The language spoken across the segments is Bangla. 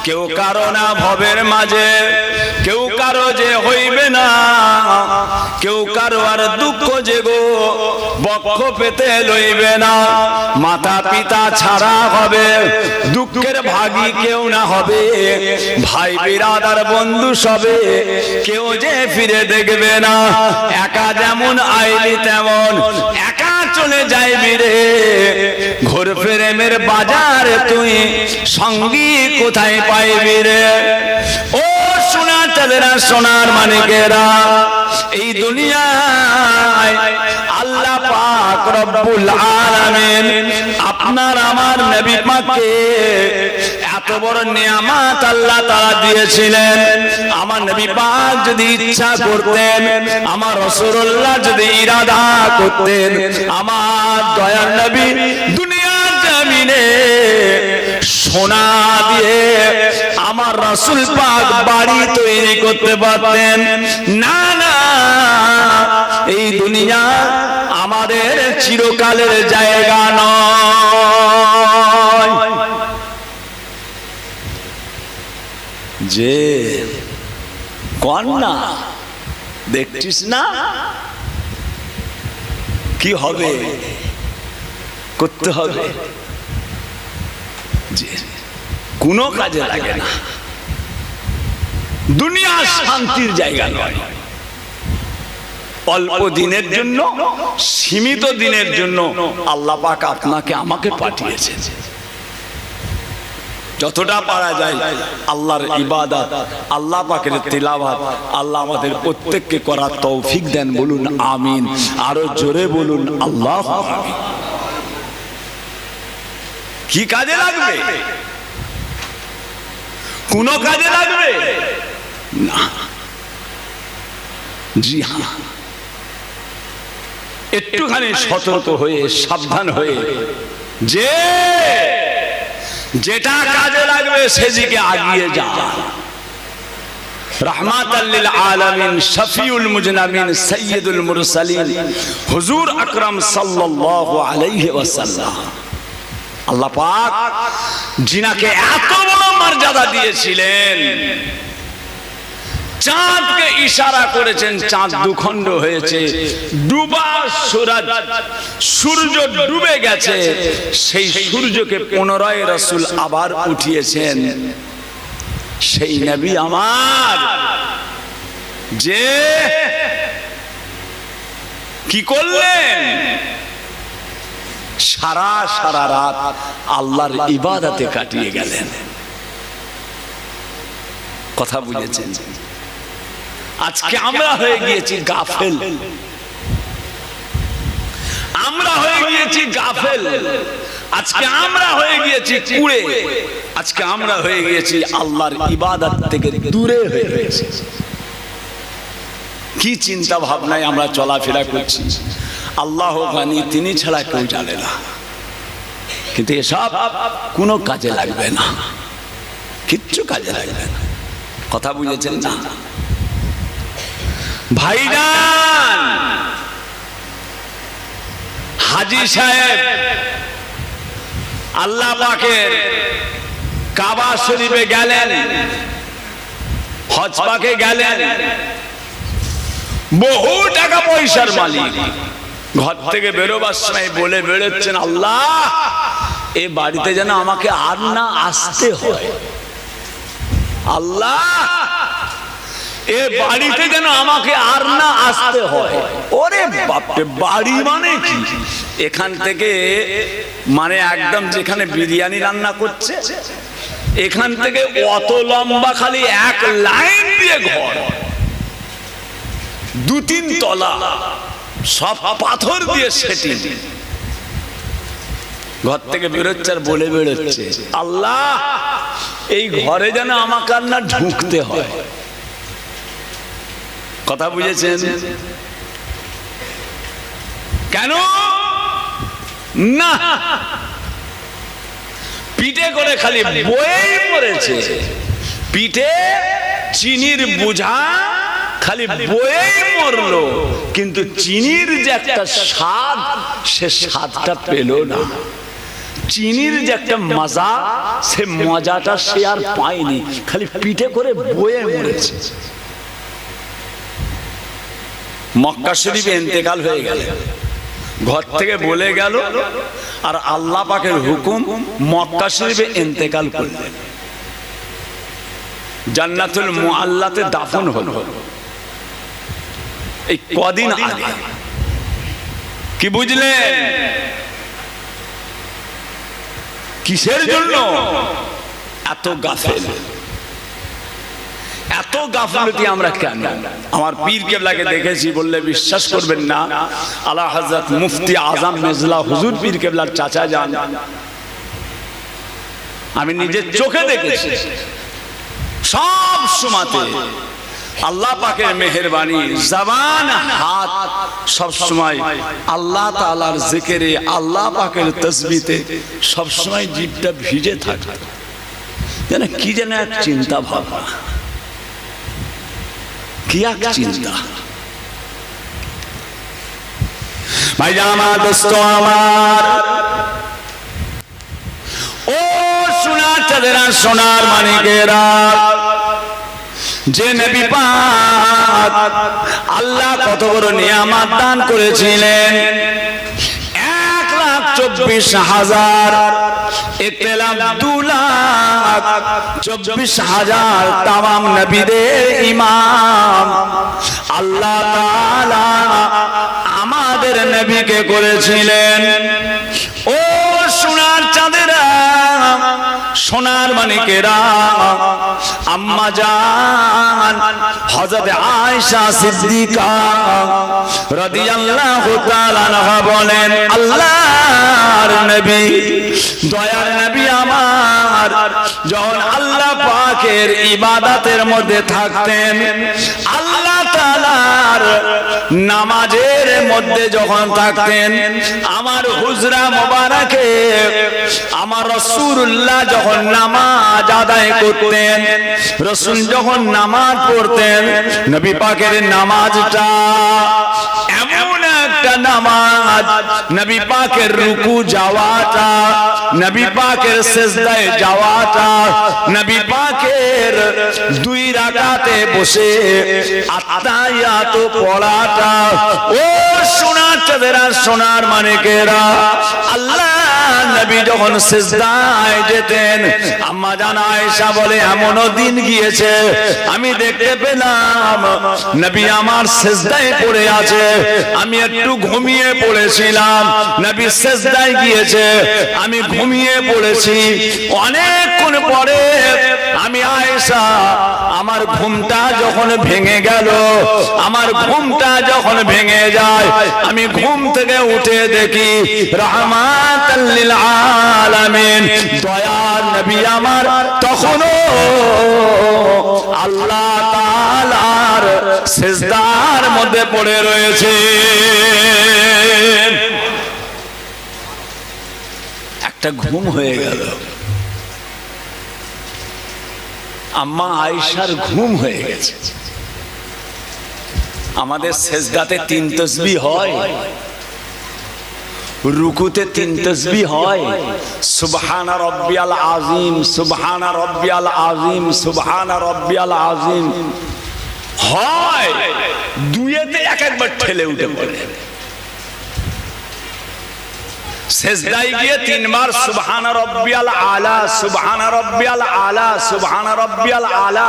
কেউ কারো না ভবের মাঝে, কেউ কারো যে হইবে না, কেউ কারো আর দুঃখ যে গো বক্ষ পেতে লইবে না। মাতা পিতা ছাড়া হবে, দুঃখের ভাগী কেউ না হবে। ভাই বিরাদার বন্ধু সবে, কেউ যে ফিরে দেখবে না। একা যেমন আইলি তেমন একা চলে যাইবি রে। ঘোর প্রেমের বাজারে তুই সঙ্গী কোথায় পাইবি রে। ও সোনা চাঁদেরা, সোনার মানিকেরা, এই দুনিয়ায় আল্লাহ পাক রব্বুল আলামিন আপনার আমার নবী পাককে এত বড় নিয়ামত আল্লাহ তাআলা দিয়েছিলেন। আমার নবী পাক যদি ইচ্ছা করতেন, আমার রাসূলুল্লাহ যদি ইরাদা করতেন, আমার দয়ার নবী দুনিয়ার জমিনে সোনা দিয়ে আমার রাসূল পাক বাড়ি তৈরি করতে পারতেন। না না, এই দুনিয়া আমাদের চিরকালের জায়গা নয়। যে কন্যা দেখছিস না কি হবে, করতে হবে, যে কোনো কাজে লাগে না। দুনিয়া শান্তির জায়গা নয়। অল্প দিনের জন্য, সীমিত দিনের জন্য আল্লাহ পাক আপনাকে আমাকে পাঠিয়েছে। যতটা পারা যায় আল্লাহর ইবাদত, আল্লাহ পাকের তিলাওয়াত আল্লাহ আমাদের প্রত্যেককে করার তৌফিক দেন। বলুন আমিন। আরো জোরে বলুন আল্লাহ। কি কাজে লাগবে? কোন কাজে লাগবে না। জি হ্যাঁ, একটুখানি সতর্ক হয়ে সাবধান হয়ে যে যেটা কাজে লাগবে সেদিকে আগিয়ে যা। রাহমাতাল লিল আলামিন, শফিউল মুজনাবিন, সাইয়্যিদুল মুরসালিন হুজুর আকরাম সাল্লাল্লাহু আলাইহি ওয়াসাল্লাম আল্লাহ পাক জিনাকে এত বড় মর্যাদা দিয়েছিলেন, চাঁদকে ইশারা করেছেন, চাঁদ দুখণ্ড হয়েছে, ডুবা সূর্য ডুবে গেছে, সেই সূর্যকে পুনরায় রাসূল আবার উঠিয়েছেন। সেই নবী আমার যে কি করলেন, সারা সারা রাত আল্লাহর ইবাদতে কাটিয়ে গেলেন। কথা বুঝেছেন? আজকে আমরা হয়ে গিয়েছি গাফেল, আমরা হয়ে গিয়েছি গাফেল, আজকে আমরা হয়ে গিয়েছি কুড়ে, আজকে আমরা হয়ে গিয়েছি আল্লাহর ইবাদত থেকে দূরে হয়ে গেছি। কি চিন্তা ভাবনায় আমরা চলাফেরা করছি আল্লাহ গানি, তিনি ছাড়া কেউ জানে না। কিন্তু এসব কোনো কাজে লাগবে না, কিচ্ছু কাজে লাগবে না। কথা বুঝেছেন না ভাইজান? হাজী সাহেব আল্লাহ পাকের কাবা শরীফে গেলেন, হজ পাকে গেলেন, বহু টাকা পয়সার মালিক। ঘর থেকে বেরোবার সময় বলে বেরোচ্ছেন, আল্লাহ এ বাড়িতে যেন আমাকে আর না আসতে হয়, আল্লাহ এ বাড়িতে যেন আমাকে আর না আসতে হয়। ওরে বাপরে, বাড়ি মানে কি? এখান থেকে মানে একদম যেখানে বিরিয়ানি রান্না করছে এখান থেকে অত লম্বা খালি এক লাইন দিয়ে ঘর, 2-3 তলা, সব পাথর দিয়ে সেটি। ঘর থেকে বেরোচ্ছে আর বলে বেরোচ্ছে, আল্লাহ এই ঘরে যেন আমাকে আর না ঢুকতে হয়। কথা বুঝেছেন? কেন না? পিঠে করে খালি বই পড়েছে, পিঠে চিনির বোঝা খালি বই মরলো, কিন্তু চিনির যে একটা স্বাদ, সে স্বাদটা পেল না। চিনির যে একটা মজা, সে মজাটা সে আর পায়নি, খালি পিঠে করে বয়ে মরেছে। মক্কা শরীফে ইন্তেকাল হয়ে গেল, ঘর থেকে বলে গেল, আর আল্লাহ পাকের হুকুম মক্কা শরীফে ইন্তেকাল করলেন। জান্নাতুল মুআল্লাতে দাফন হলো এই কদিন আগে। কি বুঝলেন? কিসের জন্য এত গাফেল, এত গাফলতি আমরা কেন? আমার পীর কেবলাকে দেখেছি, বললে বিশ্বাস করবেন না, আলা হযরত মুফতি আজম মেজলা হুজুর পীর কেবলার চাচা যান, আমি নিজের চোখে দেখেছি। সব সময়তে আল্লাহ পাকের মেহেরবানি, জবান হাত সব সময় আল্লাহ তাআলার জিকিরে, আল্লাহ পাকের তাসবিতে সব সময় জিভটা ভিজে থাকে। যেন কি যেন এক চিন্তা ভাবনা, কি এক চিন্তা। ভাই আমার দোস্ত আমার, ও সোনার চাঁদেরা, সোনার মানিকেরা, যে নবী পাক আল্লাহ কত বড় নিয়ামত দান করেছিলেন, 1,24,000 ইতলাম 2,24,000 তামাম নবীদের ইমাম আল্লাহ তাআলা আমাদের নবীকে করেছিলেন। ও সোনার চাঁদেরা, সোনার মানিকেরা, আম্মা জান হযরত আয়েশা সিদ্দিকা রাদিয়াল্লাহু তাআলা আনহা বলেন, আল্লাহর নবী, দয়ার নবী আমার যখন আল্লাহ পাকের ইবাদতের মধ্যে থাকতেন, আল্লাহ তাআলার নামাজের মধ্যে যখন থাকতেন, আমার হুজরা মোবারকে আমার রাসূলুল্লাহ যখন নামাজ আদায় করতেন, রাসূল যখন নামাজ পড়তেন, নবী পাকের নামাজটা এমন একটা নামাজ, নবী পাকের রুকু যাওয়াটা, নবী পাকের সিজদায় যাওয়াটা, নবী পাকের 2 রাকাতে বসে আত্তাহিয়াত পড়াটা, ও সোনার চাঁদেরা, সোনার মানিকেরা, আল্লাহ নবী যখন সিজদায় যেতেন, আম্মা জান আয়েশা বলে, এমনও দিন গিয়েছে আমি দেখতে পেলাম নবী আমার সিজদায় পড়ে আছে, আমি একটু ঘুমিয়ে পড়েছিলাম, নবী সিজদায় গিয়েছে, আমি ঘুমিয়ে পড়েছি, অনেকক্ষণ পরে আমি আয়েশা, আমার ঘুমটা যখন ভেঙে গেল, আমার ঘুমটা যখন ভেঙে যায়, আমি ঘুম থেকে উঠে দেখি রাহমাতাল লিল আলামিন দয়ার নবী আমার তখনও আল্লাহ তাআলার সিজদার মধ্যে পড়ে রয়েছে। একটা ঘুম হয়ে গেল, আম্মা আয়েশার ঘুম হয়ে গেছে। আমাদের সিজদাতে 3 তাসবিহ হয়, রুকুতে 3 তাসবিহ হয়, সুবহান রাব্বিয়াল আযীম, সুবহান রাব্বিয়াল আযীম, সুবহান রাব্বিয়াল আযীম হয়, দুইয়েতে এক একবার ঠেলে উঠে পড়ে। সিজদায় গিয়ে 3 বার সুবহান রাব্বিয়াল আলা, সুবহান রাব্বিয়াল আলা, সুবহান রাব্বিয়াল আলা।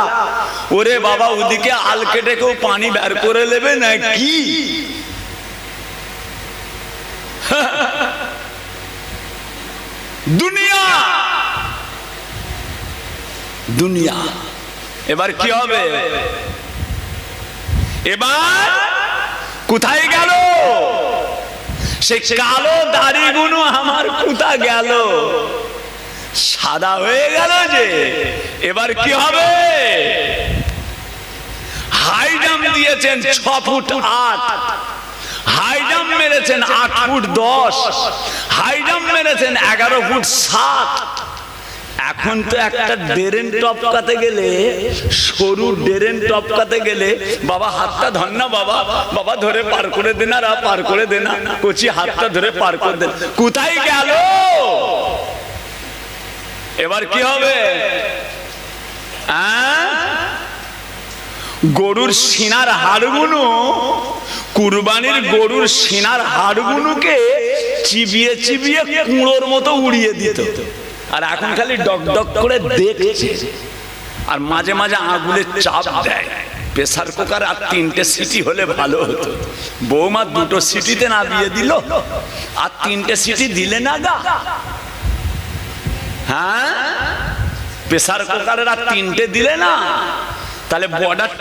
ওরে বাবা, ওদিকে আল কেটে কেউ পানি বের করে নেবে নাকি? দুনিয়া দুনিয়া। এবার কি হবে? এবার কোথায় গেল সে কালো দাড়িগুলো? আমার কোথা গেল? সাদা হয়ে গেল যে। এবার কি হবে? হাই জাম্প দিয়েছেন 6 ফুট 8, হাই জাম্প মেরেছেন 8 ফুট 10, হাই জাম্প মেরেছেন 11 ফুট 7। এখন তো একটা ডেরেন টপকাতে গেলে, সরু ডেরেন টপকাতে গেলে, বাবা হাতটা ধর না, বাবা বাবা ধরে পার করে দেনা, পার করে দেনা, কচি হাতটা ধরে পার করে দেন। কোথায় গেল? এবার কি হবে? গরুর সিনার হাড়গুলো, কুরবানির গরুর সিনার হাড়গুলোকে চিবিয়ে চিবিয়ে কুঁড়োর মতো উড়িয়ে দিত। আর এখন খালি ডক ডক করে দেখছে, আর মাঝে মাঝে আঙুলের চাপ দেয়। প্রেসার কুকার আর 3টে সিটি হলে ভালো হতো। বৌমা 2টো সিটিতে না দিয়ে দিল, আর 3টে সিটি দিলে না গা। হ্যাঁ, প্রেসার কুকারের আর 3টে দিলে না, তাহলে বর্ডার